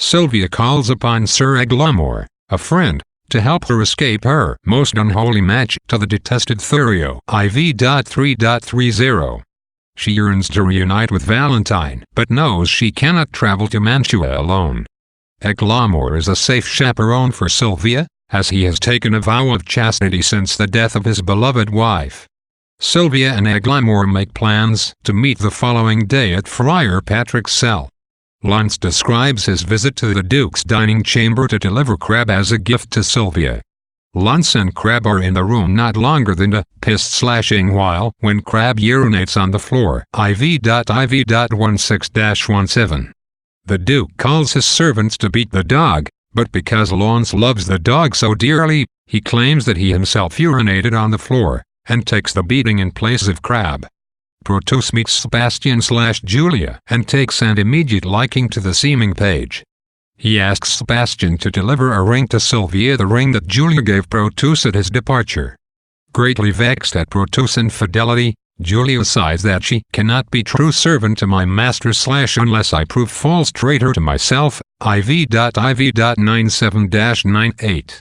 Sylvia calls upon Sir Eglamour, a friend, to help her escape her most unholy match to the detested Thurio IV.3.30. She yearns to reunite with Valentine, but knows she cannot travel to Mantua alone. Eglamour is a safe chaperone for Sylvia, as he has taken a vow of chastity since the death of his beloved wife. Sylvia and Eglamour make plans to meet the following day at Friar Patrick's cell. Lance describes his visit to the Duke's dining chamber to deliver Crabbe as a gift to Sylvia. Lance and Crabbe are in the room not longer than a piss-slashing while when Crabbe urinates on the floor. IV.16-17. The Duke calls his servants to beat the dog, but because Lance loves the dog so dearly, he claims that he himself urinated on the floor, and takes the beating in place of Crabbe. Protus meets Sebastian/Julia and takes an immediate liking to the seeming page. He asks Sebastian to deliver a ring to Sylvia, the ring that Julia gave Protus at his departure. Greatly vexed at Protus' infidelity, Julia sighs that she cannot be true servant to my master unless I prove false traitor to myself. IV.97-98.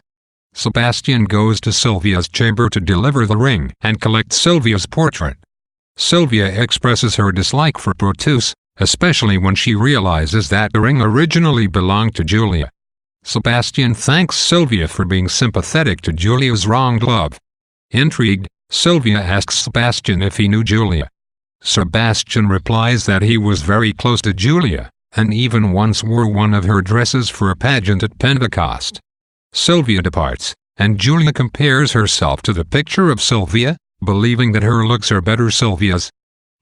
Sebastian goes to Sylvia's chamber to deliver the ring and collect Sylvia's portrait. Sylvia expresses her dislike for Protus, especially when she realizes that the ring originally belonged to Julia. Sebastian thanks Sylvia for being sympathetic to Julia's wronged love. Intrigued, Sylvia asks Sebastian if he knew Julia. Sebastian replies that he was very close to Julia, and even once wore one of her dresses for a pageant at Pentecost. Sylvia departs, and Julia compares herself to the picture of Sylvia, believing that her looks are better Sylvia's.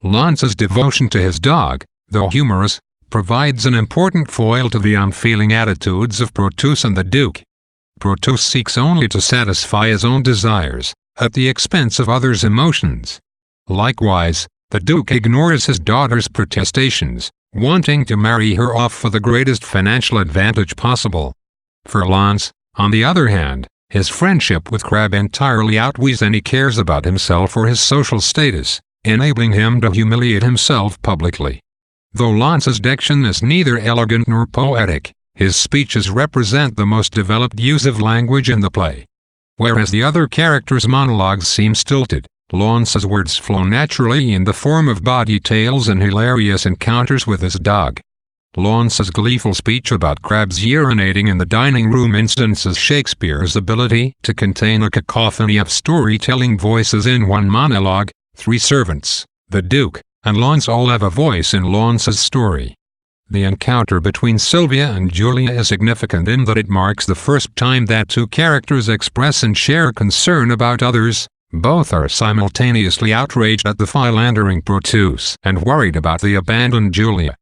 Lance's devotion to his dog, though humorous, provides an important foil to the unfeeling attitudes of Protus and the Duke. Protus seeks only to satisfy his own desires, at the expense of others' emotions. Likewise, the Duke ignores his daughter's protestations, wanting to marry her off for the greatest financial advantage possible. For Lance, on the other hand, his friendship with Crabbe entirely outweighs any cares about himself or his social status, enabling him to humiliate himself publicly. Though Lance's diction is neither elegant nor poetic, his speeches represent the most developed use of language in the play. Whereas the other characters' monologues seem stilted, Lance's words flow naturally in the form of bawdy tales and hilarious encounters with his dog. Lance's gleeful speech about Crabbe's urinating in the dining room instances Shakespeare's ability to contain a cacophony of storytelling voices in one monologue. Three servants, the Duke, and Lance all have a voice in Lance's story. The encounter between Sylvia and Julia is significant in that it marks the first time that two characters express and share concern about others. Both are simultaneously outraged at the philandering Protus and worried about the abandoned Julia.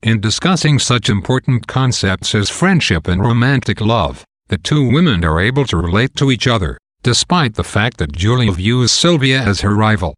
In discussing such important concepts as friendship and romantic love, the two women are able to relate to each other, despite the fact that Julia views Sylvia as her rival.